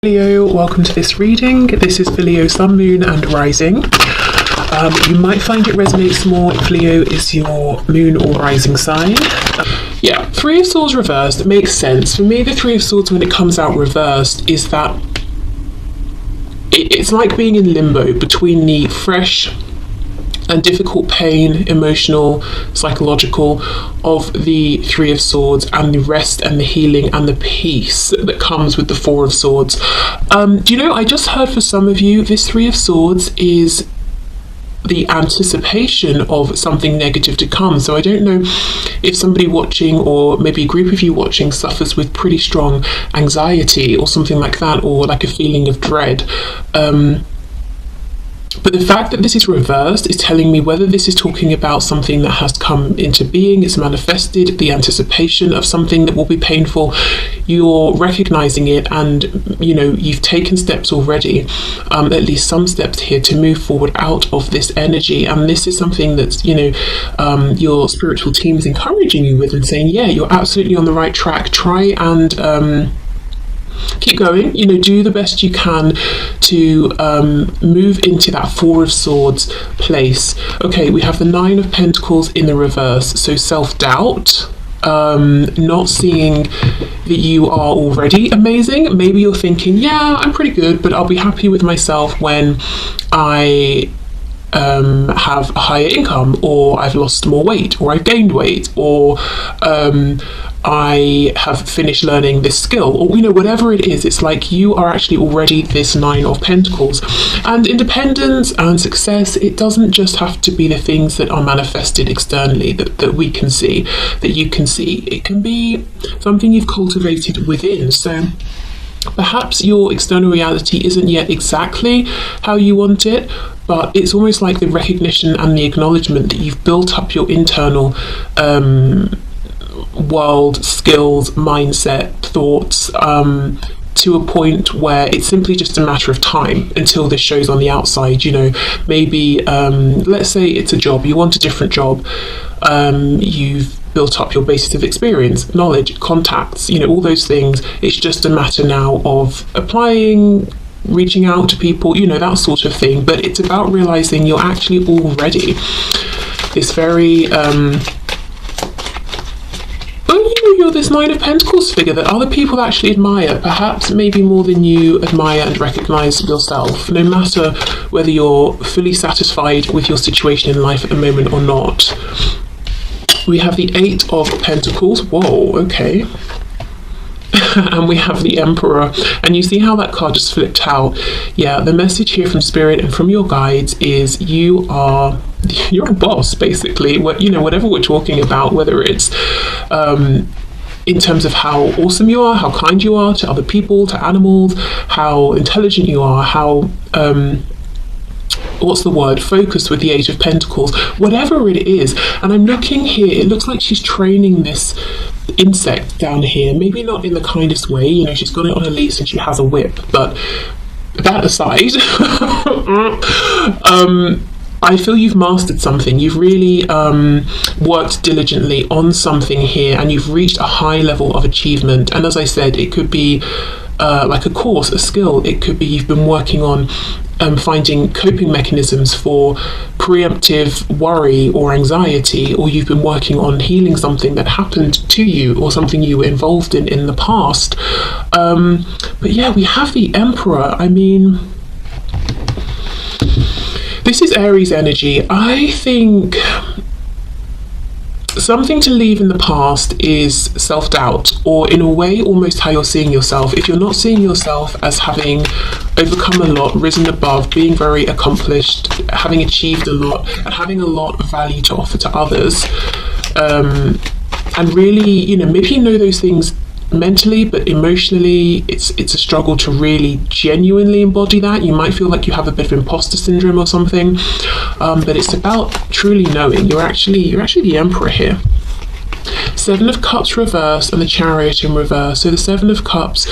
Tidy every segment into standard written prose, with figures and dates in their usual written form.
Leo, welcome to this reading. This is for Leo Sun, Moon and Rising. You might find it resonates more if Leo is your moon or rising sign. Yeah, Three of Swords reversed makes sense. For me, the Three of Swords, when it comes out reversed, is that it's like being in limbo between the fresh and difficult pain, emotional, psychological, of the Three of Swords, and the rest and the healing and the peace that comes with the Four of Swords. Do you know, I just heard for some of you, this Three of Swords is the anticipation of something negative to come. So I don't know if somebody watching, or maybe a group of you watching, suffers with pretty strong anxiety or something like that, or like a feeling of dread. But the fact that this is reversed is telling me whether this is talking about something that has come into being, it's manifested, the anticipation of something that will be painful, you're recognizing it, and you know, you've taken steps already, at least some steps here, to move forward out of this energy. And this is something that's, you know, your spiritual team is encouraging you with and saying, yeah, you're absolutely on the right track. Try and keep going, you know, do the best you can to move into that Four of Swords place. Okay, we have the Nine of Pentacles in the reverse, so self-doubt, not seeing that you are already amazing. Maybe you're thinking, yeah, I'm pretty good, but I'll be happy with myself when I have a higher income, or I've lost more weight, or I've gained weight, or I have finished learning this skill, or you know, whatever it is. It's like you are actually already this Nine of Pentacles. And independence and success, it doesn't just have to be the things that are manifested externally, that we can see, that you can see. It can be something you've cultivated within. So perhaps your external reality isn't yet exactly how you want it, but it's almost like the recognition and the acknowledgement that you've built up your internal world, skills, mindset, thoughts, to a point where it's simply just a matter of time until this shows on the outside. You know, maybe let's say it's a job, you want a different job, you've built up your basis of experience, knowledge, contacts, you know, all those things. It's just a matter now of applying, reaching out to people, you know, that sort of thing. But it's about realizing you're actually already this very you're this Nine of Pentacles figure that other people actually admire, perhaps maybe more than you admire and recognize yourself, no matter whether you're fully satisfied with your situation in life at the moment or not. We have the Eight of Pentacles. Whoa, okay. And we have the Emperor, and you see how that card just flipped out. Yeah, the message here from Spirit and from your guides is you're a boss, basically. What, you know, whatever we're talking about, whether it's in terms of how awesome you are, how kind you are to other people, to animals, how intelligent you are, how what's the word, focused with the Eight of Pentacles, whatever it is. And I'm looking here, it looks like she's training this insect down here, maybe not in the kindest way, you know, she's got it on a leash and she has a whip, but that aside, I feel you've mastered something. You've really worked diligently on something here, and you've reached a high level of achievement. And as I said, it could be like a course, a skill. It could be you've been working on finding coping mechanisms for preemptive worry or anxiety, or you've been working on healing something that happened to you or something you were involved in the past. But yeah, we have the Emperor. I mean, this is Aries energy. I think something to leave in the past is self-doubt, or in a way almost how you're seeing yourself. If you're not seeing yourself as having overcome a lot, risen above, being very accomplished, having achieved a lot, and having a lot of value to offer to others, and really, you know, maybe you know those things mentally, but emotionally it's a struggle to really genuinely embody that. You might feel like you have a bit of imposter syndrome or something, but it's about truly knowing you're actually the Emperor here. Seven of Cups reverse and the Chariot in reverse. So the Seven of Cups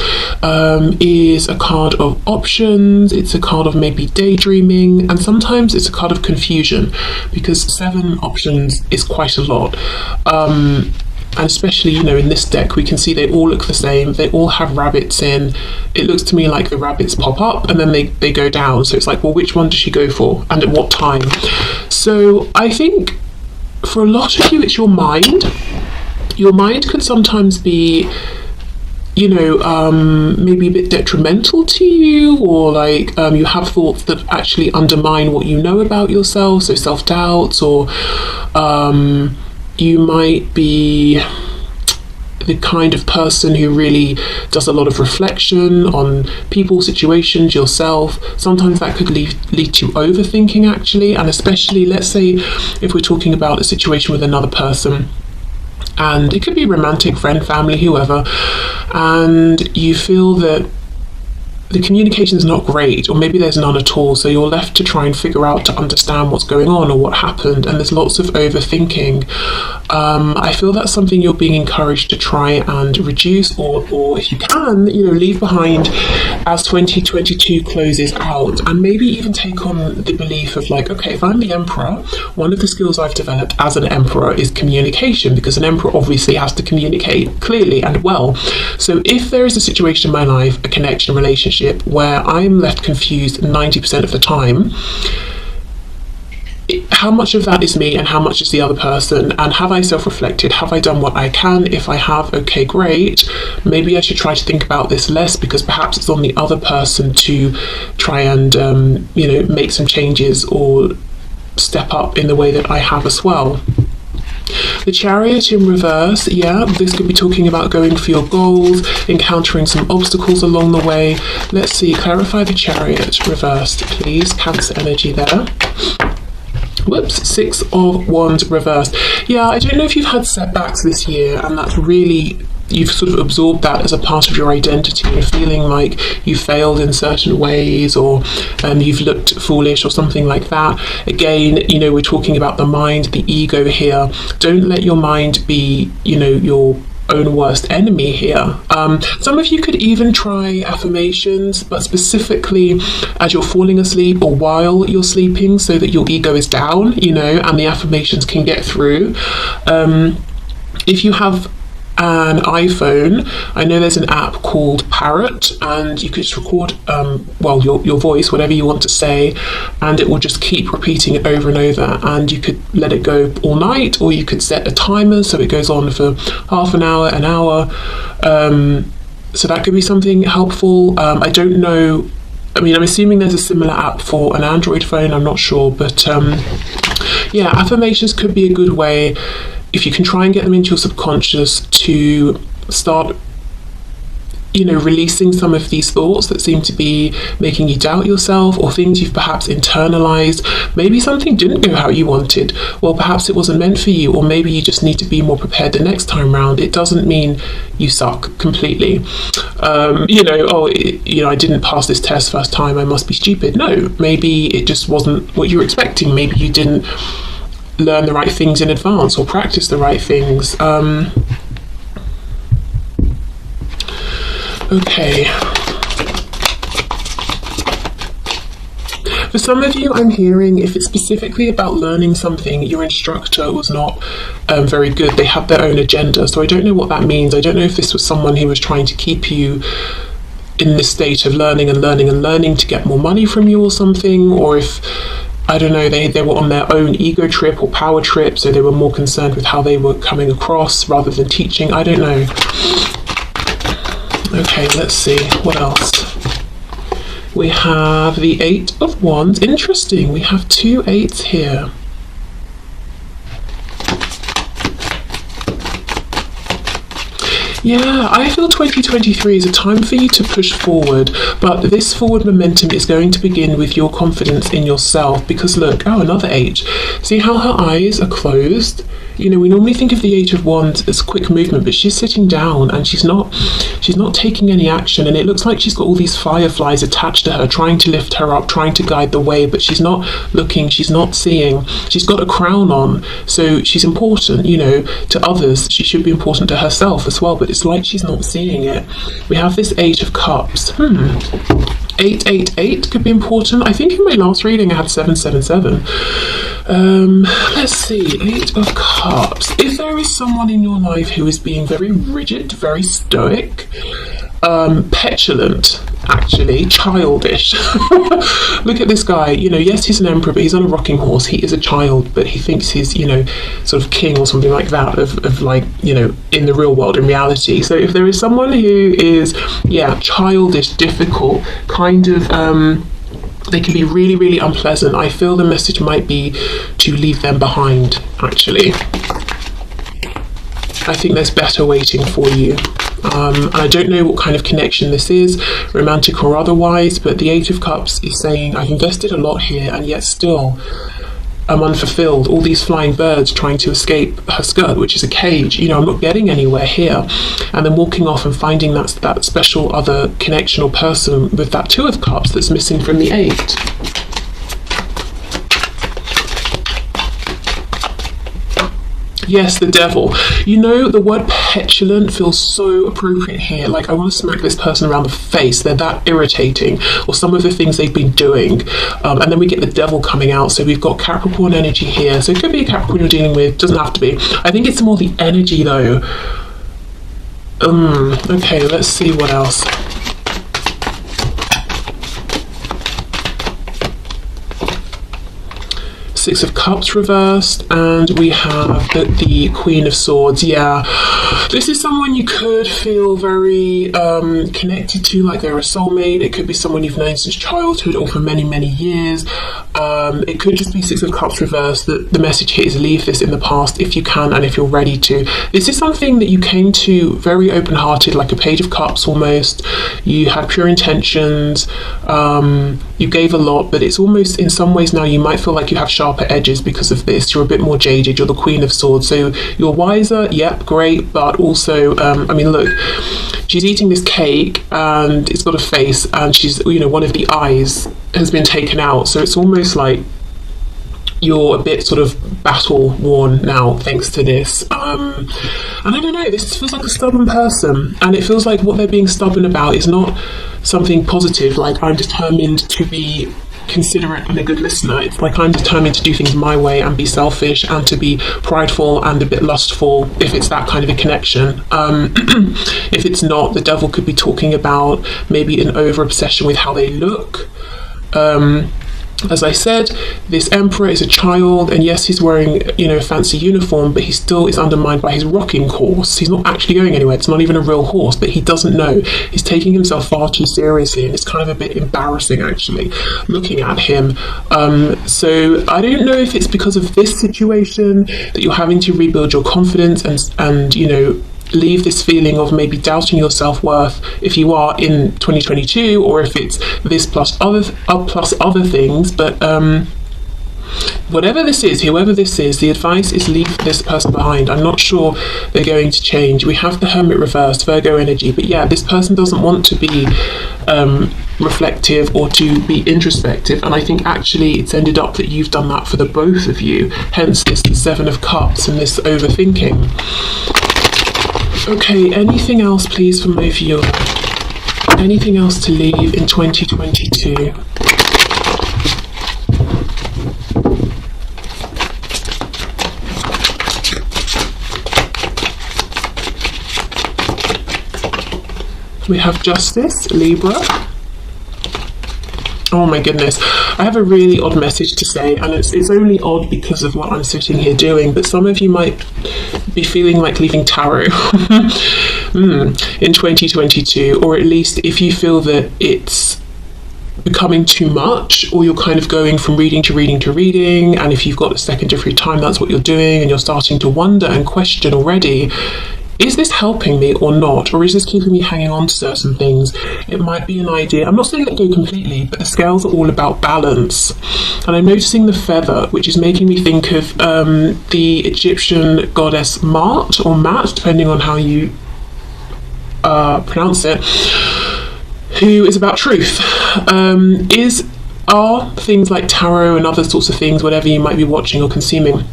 is a card of options, it's a card of maybe daydreaming, and sometimes it's a card of confusion, because seven options is quite a lot. and especially, you know, in this deck we can see they all look the same, they all have rabbits in. It looks to me like the rabbits pop up and then they go down, so it's like, well, which one does she go for and at what time? So I think for a lot of you it's your mind. Your mind can sometimes be, you know, maybe a bit detrimental to you, or like you have thoughts that actually undermine what you know about yourself, so self-doubts, or you might be the kind of person who really does a lot of reflection on people, situations, yourself. Sometimes that could lead to overthinking, actually, and especially, let's say, if we're talking about a situation with another person, and it could be romantic, friend, family, whoever, and you feel that the communication is not great, or maybe there's none at all, so you're left to try and figure out to understand what's going on or what happened, and there's lots of overthinking. I feel that's something you're being encouraged to try and reduce, or if you can, you know, leave behind as 2022 closes out, and maybe even take on the belief of like, okay, if I'm the emperor, one of the skills I've developed as an emperor is communication, because an emperor obviously has to communicate clearly and well. So if there is a situation in my life, a connection, a relationship, where I'm left confused 90% of the time, how much of that is me and how much is the other person, and have I self-reflected? Have I done what I can? If I have, okay, great. Maybe I should try to think about this less, because perhaps it's on the other person to try and you know, make some changes or step up in the way that I have as well. The Chariot in reverse, yeah, this could be talking about going for your goals, encountering some obstacles along the way. Let's see, clarify the Chariot reversed, please. Cancer energy there. Whoops, 6 of Wands reversed. Yeah, I don't know if you've had setbacks this year, and that's really, you've sort of absorbed that as a part of your identity and feeling like you failed in certain ways, or you've looked foolish or something like that. Again, you know, we're talking about the mind, the ego here. Don't let your mind be, you know, your own worst enemy here. Some of you could even try affirmations, but specifically as you're falling asleep or while you're sleeping, so that your ego is down, you know, and the affirmations can get through. If you have an iPhone, I know there's an app called Parrot, and you could just record well, your voice, whatever you want to say, and it will just keep repeating it over and over, and you could let it go all night, or you could set a timer so it goes on for half an hour, so that could be something helpful. I don't know, I mean, I'm assuming there's a similar app for an Android phone, I'm not sure, but yeah, affirmations could be a good way, if you can try and get them into your subconscious, to start, you know, releasing some of these thoughts that seem to be making you doubt yourself, or things you've perhaps internalized. Maybe something didn't go how you wanted. Well, perhaps it wasn't meant for you, or maybe you just need to be more prepared the next time round. It doesn't mean you suck completely. You know, oh, you know, I didn't pass this test first time, I must be stupid. No, maybe it just wasn't what you were expecting. Maybe you didn't learn the right things in advance or practice the right things. Okay. For some of you, I'm hearing, if it's specifically about learning something, your instructor was not very good. They had their own agenda. So I don't know what that means. I don't know if this was someone who was trying to keep you in this state of learning and learning and learning to get more money from you or something, or if, I don't know, they were on their own ego trip or power trip, so they were more concerned with how they were coming across rather than teaching. I don't know. Okay, let's see, what else? We have the 8 of Wands. Interesting, we have 2 8s here. Yeah, I feel 2023 is a time for you to push forward, but this forward momentum is going to begin with your confidence in yourself, because look, oh, another 8. See how her eyes are closed? You know, we normally think of the 8 of Wands as quick movement, but she's sitting down and she's not taking any action, and it looks like she's got all these fireflies attached to her, trying to lift her up, trying to guide the way, but she's not looking, she's not seeing. She's got a crown on, so she's important, you know, to others. She should be important to herself as well, but it's like she's not seeing it. We have this 8 of Cups. 888 could be important. I think in my last reading I had 777. Let's see, 8 of Cups. If there is someone in your life who is being very rigid, very stoic, petulant, actually, childish. Look at this guy, yes, he's an emperor, but he's on a rocking horse. He is a child, but he thinks he's, sort of king or something like that of like, in the real world, in reality. So if there is someone who is, childish, difficult, kind of, they can be really, really unpleasant. I feel the message might be to leave them behind, actually. I think there's better waiting for you. And I don't know what kind of connection this is, romantic or otherwise, but the 8 of Cups is saying I've invested a lot here and yet still I'm unfulfilled. All these flying birds trying to escape her skirt, which is a cage. I'm not getting anywhere here. And then walking off and finding that special other connection or person with that 2 of Cups that's missing from the 8. Yes, the devil. The word petulant feels so appropriate here. Like, I want to smack this person around the face. They're that irritating, or some of the things they've been doing. And then we get the devil coming out. So we've got Capricorn energy here. So it could be a Capricorn you're dealing with. Doesn't have to be. I think it's more the energy, though. Okay, let's see what else. Six of Cups reversed, and we have the Queen of Swords. Yeah, this is someone you could feel very connected to, like they're a soulmate. It could be someone you've known since childhood or for many, many years. It could just be Six of Cups reversed. The message here is leave this in the past if you can and if you're ready to. This is something that you came to very open-hearted, like a Page of Cups almost. You had pure intentions. You gave a lot, but it's almost, in some ways now, you might feel like you have sharper edges because of this. You're a bit more jaded. You're the Queen of Swords, so you're wiser. Yep, great, but also, look, she's eating this cake and it's got a face, and she's, one of the eyes has been taken out, so it's almost like you're a bit sort of battle worn now thanks to this. And I don't know, this feels like a stubborn person, and it feels like what they're being stubborn about is not something positive, like I'm determined to be considerate and a good listener. It's like I'm determined to do things my way and be selfish and to be prideful and a bit lustful, if it's that kind of a connection. If it's not, the devil could be talking about maybe an over obsession with how they look. As I said, this emperor is a child, and yes, he's wearing, a fancy uniform, but he still is undermined by his rocking horse. He's not actually going anywhere. It's not even a real horse, but he doesn't know. He's taking himself far too seriously, and it's kind of a bit embarrassing, actually, looking at him. So I don't know if it's because of this situation that you're having to rebuild your confidence and leave this feeling of maybe doubting your self-worth if you are in 2022, or if it's this plus other things. But whatever this is, whoever this is, the advice is leave this person behind. I'm not sure they're going to change. We have the Hermit reversed, Virgo energy, but yeah, this person doesn't want to be reflective or to be introspective, and I think actually it's ended up that you've done that for the both of you, hence this 7 of Cups and this overthinking. Okay, anything else please from both of you? Anything else to leave in 2022? We have Justice, Libra. Oh my goodness, I have a really odd message to say, and it's only odd because of what I'm sitting here doing, but some of you might be feeling like leaving tarot in 2022, or at least if you feel that it's becoming too much, or you're kind of going from reading to reading to reading, and if you've got a second to free time, that's what you're doing, and you're starting to wonder and question already, is this helping me or not? Or is this keeping me hanging on to certain things? It might be an idea. I'm not saying let go completely, but the scales are all about balance. And I'm noticing the feather, which is making me think of the Egyptian goddess Mart, or Mat, depending on how you pronounce it, who is about truth. Are things like tarot and other sorts of things, whatever you might be watching or consuming,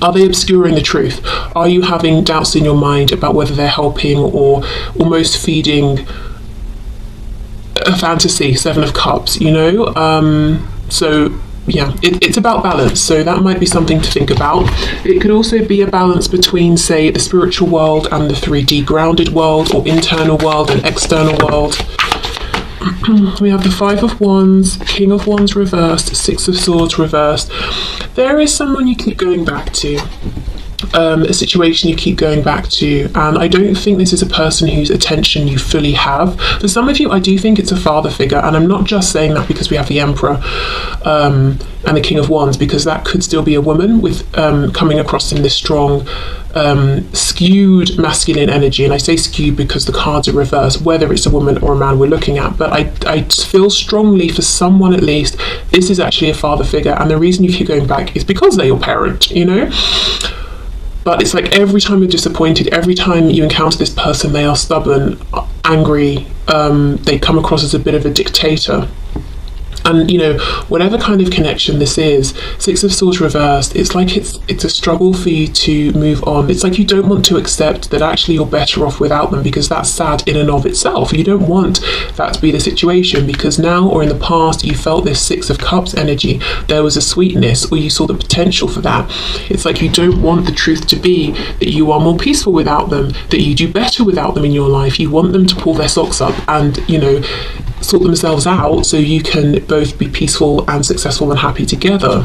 are they obscuring the truth? Are you having doubts in your mind about whether they're helping or almost feeding a fantasy, Seven of Cups, you know? So yeah, it's about balance, so that might be something to think about. It could also be a balance between, say, the spiritual world and the 3D grounded world, or internal world and external world. We have the Five of Wands, King of Wands reversed, Six of Swords reversed. There is someone you keep going back to. A situation you keep going back to, and I don't think this is a person whose attention you fully have. For some of you, I do think it's a father figure, and I'm not just saying that because we have the Emperor and the King of Wands, because that could still be a woman with coming across in this strong skewed masculine energy. And I say skewed because the cards are reversed, whether it's a woman or a man we're looking at. But I feel strongly, for someone at least, this is actually a father figure, and the reason you keep going back is because they're your parent, you know. But it's like every time you're disappointed, every time you encounter this person, they are stubborn, angry, they come across as a bit of a dictator. And, you know, whatever kind of connection this is, Six of Swords reversed, it's like it's a struggle for you to move on. It's like you don't want to accept that actually you're better off without them, because that's sad in and of itself. You don't want that to be the situation, because now or in the past you felt this Six of Cups energy. There was a sweetness, or you saw the potential for that. It's like you don't want the truth to be that you are more peaceful without them, that you do better without them in your life. You want them to pull their socks up and, you know, sort themselves out so you can both be peaceful and successful and happy together.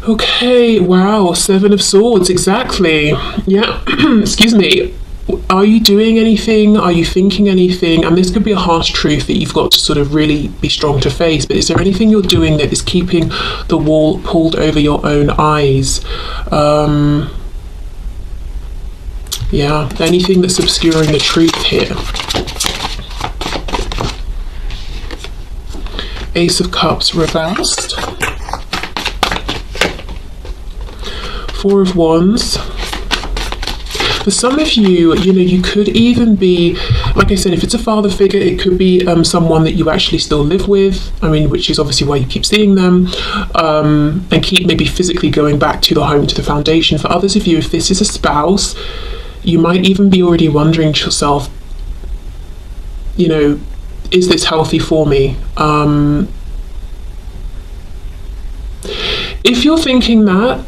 Okay, wow, Seven of Swords, exactly. Yeah, excuse me. Are you doing anything? Are you thinking anything? And this could be a harsh truth that you've got to sort of really be strong to face, but is there anything you're doing that is keeping the wool pulled over your own eyes? Yeah, anything that's obscuring the truth here. Ace of Cups reversed. Four of Wands. For some of you, you know, you could even be, like I said, if it's a father figure, it could be someone that you actually still live with. I mean, which is obviously why you keep seeing them, and keep maybe physically going back to the home, to the foundation. For others of you, if this is a spouse, you might even be already wondering to yourself, you know, is this healthy for me? If you're thinking that,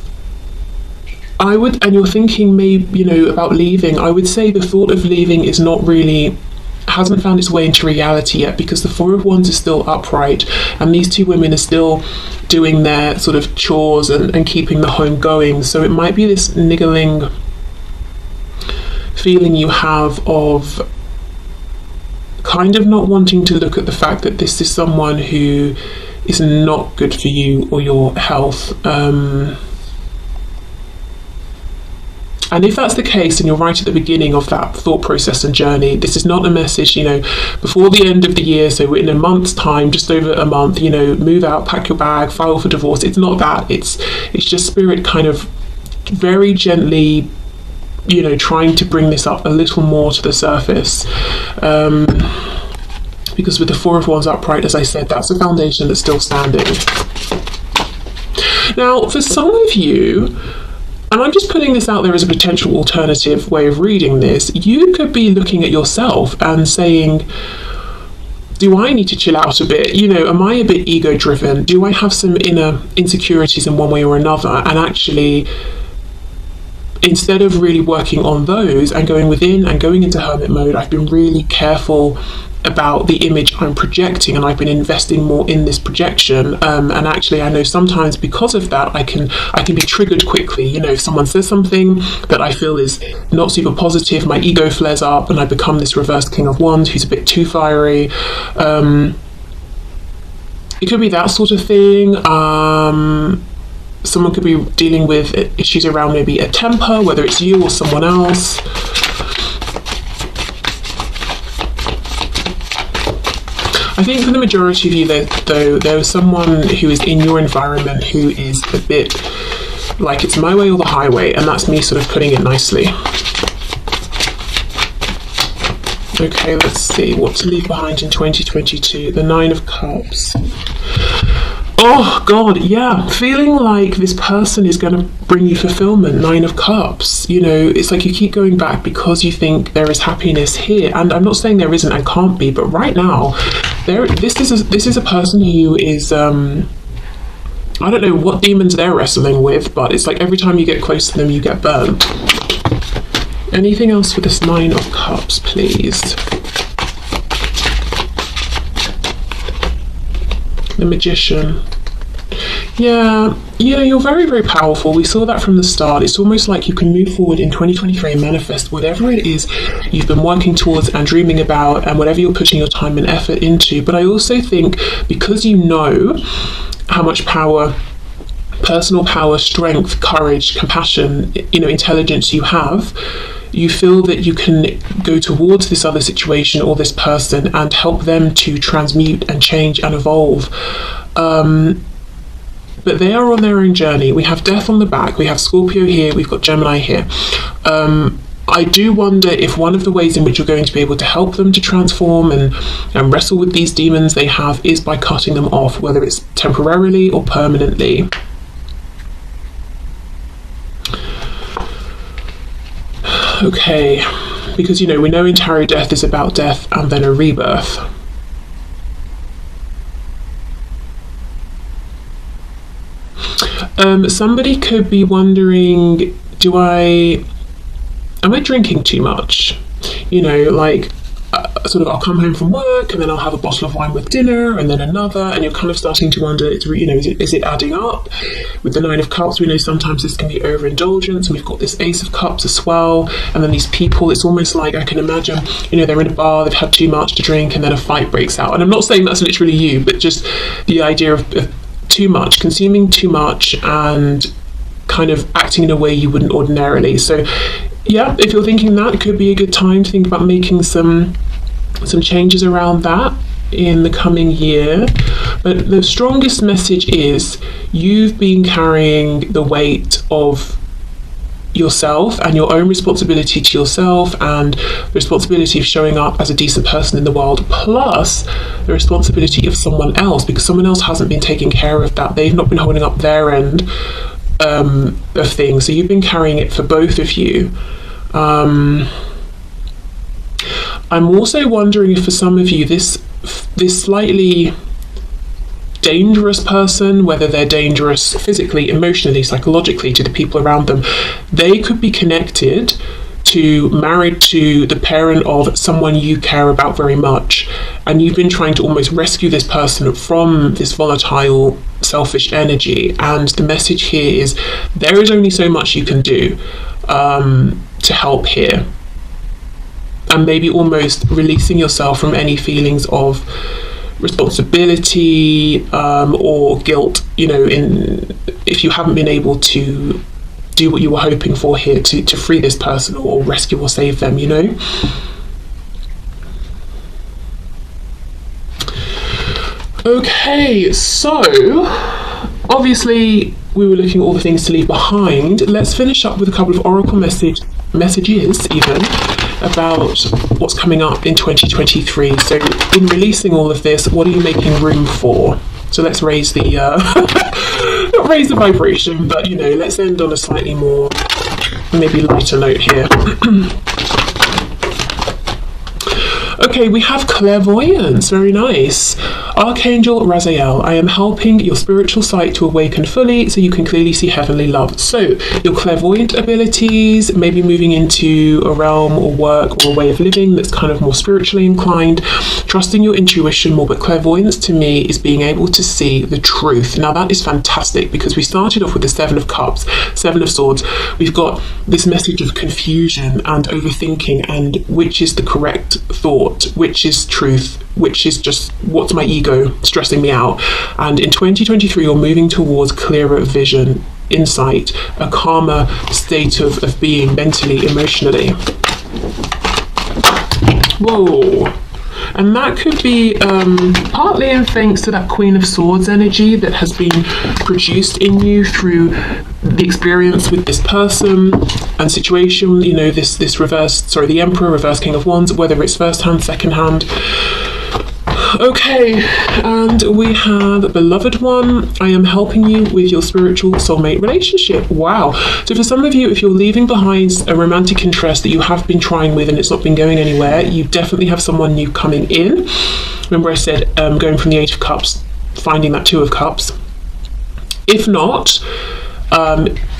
and you're thinking maybe, you know, about leaving, I would say the thought of leaving is not really, hasn't found its way into reality yet, because the Four of Wands is still upright, and these two women are still doing their sort of chores and keeping the home going. So it might be this niggling feeling you have of kind of not wanting to look at the fact that this is someone who is not good for you or your health. And if that's the case, and you're right at the beginning of that thought process and journey, this is not a message, you know, before the end of the year, so in a month's time, just over a month, you know, move out, pack your bag, file for divorce. It's not that. It's just spirit kind of very gently, you know, trying to bring this up a little more to the surface. Because with the Four of Wands upright, as I said, that's a foundation that's still standing. Now, for some of you, and I'm just putting this out there as a potential alternative way of reading this, you could be looking at yourself and saying, do I need to chill out a bit? You know, am I a bit ego-driven? Do I have some inner insecurities in one way or another? And actually, instead of really working on those and going within and going into hermit mode, I've been really careful about the image I'm projecting, and I've been investing more in this projection, and actually I know sometimes because of that I can be triggered quickly. You know, if someone says something that I feel is not super positive, my ego flares up and I become this reversed King of Wands who's a bit too fiery. It could be that sort of thing. Someone could be dealing with issues around maybe a temper, whether it's you or someone else. I think for the majority of you, though, there is someone who is in your environment who is a bit like it's my way or the highway, and that's me sort of putting it nicely. Okay, let's see what to leave behind in 2022. The Nine of Cups. Oh God, yeah. Feeling like this person is going to bring you fulfillment. Nine of Cups. You know, it's like you keep going back because you think there is happiness here. And I'm not saying there isn't and can't be, but right now, this is a person who is I don't know what demons they're wrestling with, but it's like every time you get close to them, you get burned. Anything else for this Nine of Cups, please? The Magician. Yeah, you know, you're very, very powerful. We saw that from the start. It's almost like you can move forward in 2023 and manifest whatever it is you've been working towards and dreaming about and whatever you're putting your time and effort into. But I also think because you know how much power, personal power, strength, courage, compassion, you know, intelligence you have, you feel that you can go towards this other situation or this person and help them to transmute and change and evolve. But they are on their own journey. We have Death on the back, we have Scorpio here, we've got Gemini here. I do wonder if one of the ways in which you're going to be able to help them to transform and wrestle with these demons they have is by cutting them off, whether it's temporarily or permanently. Okay, because, you know, we know in tarot death is about death and then a rebirth. Somebody could be wondering, am I drinking too much? You know, like, sort of I'll come home from work and then I'll have a bottle of wine with dinner and then another, and you're kind of starting to wonder, you know, is it adding up? With the Nine of Cups, we know sometimes this can be overindulgence, and we've got this Ace of Cups as well, and then these people, it's almost like I can imagine, you know, they're in a bar, they've had too much to drink, and then a fight breaks out. And I'm not saying that's literally you, but just the idea of too much, consuming too much, and kind of acting in a way you wouldn't ordinarily. So yeah, if you're thinking that, it could be a good time to think about making some changes around that in the coming year. But the strongest message is you've been carrying the weight of yourself and your own responsibility to yourself, and the responsibility of showing up as a decent person in the world, plus the responsibility of someone else, because someone else hasn't been taking care of that. They've not been holding up their end of things, so you've been carrying it for both of you. I'm also wondering if for some of you this slightly dangerous person, whether they're dangerous physically, emotionally, psychologically to the people around them, they could be connected to, married to the parent of someone you care about very much, and you've been trying to almost rescue this person from this volatile, selfish energy. And the message here is there is only so much you can do to help here, and maybe almost releasing yourself from any feelings of responsibility or guilt, you know, if you haven't been able to do what you were hoping for here to free this person or rescue or save them, you know. Okay, so obviously we were looking at all the things to leave behind. Let's finish up with a couple of oracle messages even about what's coming up in 2023. So in releasing all of this, what are you making room for? So let's raise the not raise the vibration, but, you know, let's end on a slightly more maybe lighter note here. Okay, we have clairvoyance, very nice. Archangel Raziel, I am helping your spiritual sight to awaken fully so you can clearly see heavenly love. So your clairvoyant abilities, maybe moving into a realm or work or a way of living that's kind of more spiritually inclined, trusting your intuition more. But clairvoyance to me is being able to see the truth. Now that is fantastic, because we started off with the Seven of Cups, Seven of Swords. We've got this message of confusion and overthinking, and which is the correct thought, which is truth, which is just what's my ego stressing me out. And in 2023 you're moving towards clearer vision, insight, a calmer state of being mentally, emotionally. Whoa. And that could be partly in thanks to that Queen of Swords energy that has been produced in you through the experience with this person and situation, you know, this reverse, sorry, the Emperor, reverse King of Wands, whether it's first hand, second hand. Okay, and we have beloved one. I am helping you with your spiritual soulmate relationship. Wow. So for some of you, if you're leaving behind a romantic interest that you have been trying with and it's not been going anywhere, you definitely have someone new coming in. Remember I said going from the Eight of Cups, finding that Two of Cups. If not,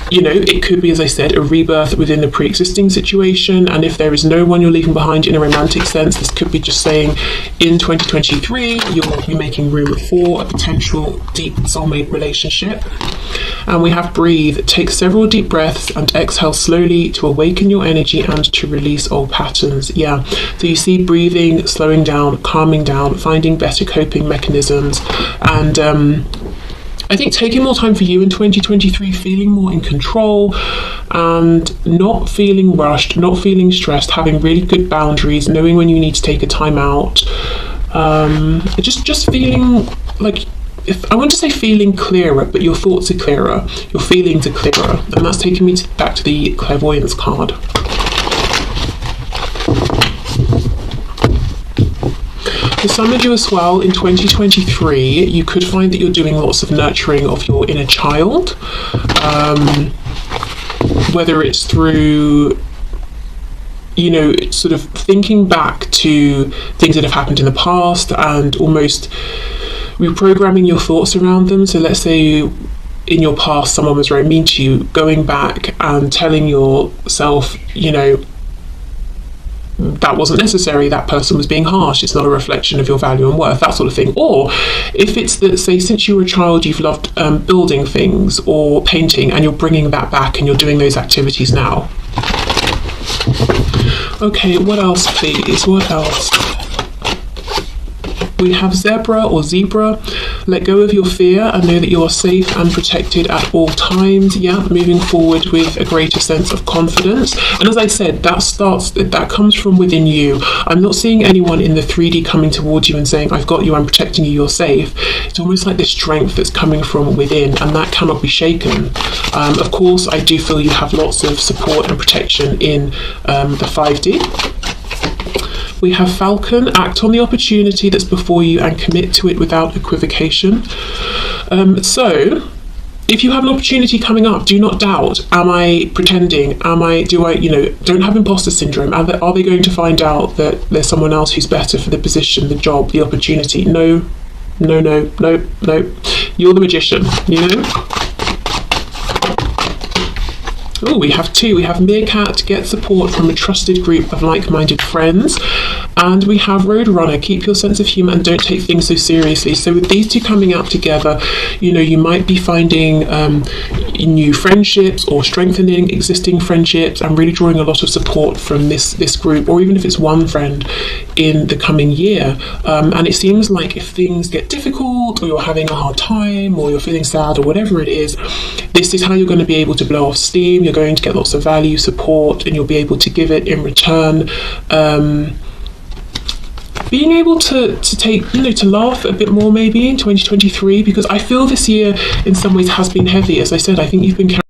it could be, as I said, a rebirth within the pre-existing situation. And if there is no one you're leaving behind in a romantic sense, this could be just saying in 2023 you'll be making room for a potential deep soulmate relationship. And we have breathe. Take several deep breaths and exhale slowly to awaken your energy and to release old patterns. Yeah, so you see breathing, slowing down, calming down, finding better coping mechanisms, and I think taking more time for you in 2023, feeling more in control and not feeling rushed, not feeling stressed, having really good boundaries, knowing when you need to take a time out. Just feeling like, I want to say feeling clearer, but your thoughts are clearer, your feelings are clearer. And that's taking me back to the clairvoyance card. For some of you as well, in 2023, you could find that you're doing lots of nurturing of your inner child, whether it's through, sort of thinking back to things that have happened in the past and almost reprogramming your thoughts around them. So let's say in your past someone was very mean to you, going back and telling yourself, that wasn't necessary, that person was being harsh, it's not a reflection of your value and worth, that sort of thing. Or if it's that, say, since you were a child you've loved building things or painting, and you're bringing that back and you're doing those activities now. Okay, what else please, what else? We have zebra or zebra. Let go of your fear and know that you are safe and protected at all times. Yeah, moving forward with a greater sense of confidence. And as I said, that comes from within you. I'm not seeing anyone in the 3D coming towards you and saying, I've got you, I'm protecting you, you're safe. It's almost like this strength that's coming from within, and that cannot be shaken. Of course, I do feel you have lots of support and protection in the 5D. We have Falcon. Act on the opportunity that's before you and commit to it without equivocation. So if you have an opportunity coming up, do not doubt. Am I pretending? Don't have imposter syndrome. Are they going to find out that there's someone else who's better for the position, the job, the opportunity? No. You're the magician, Oh, we have two. We have Meerkat, get support from a trusted group of like-minded friends. And we have Roadrunner, keep your sense of humour and don't take things so seriously. So with these two coming out together, you might be finding new friendships or strengthening existing friendships and really drawing a lot of support from this group, or even if it's one friend in the coming year. And it seems like if things get difficult, or you're having a hard time, or you're feeling sad, or whatever it is, this is how you're going to be able to blow off steam. You're going to get lots of value, support, and you'll be able to give it in return. Being able to take, to laugh a bit more maybe in 2023, because I feel this year in some ways has been heavy. As I said, I think you've been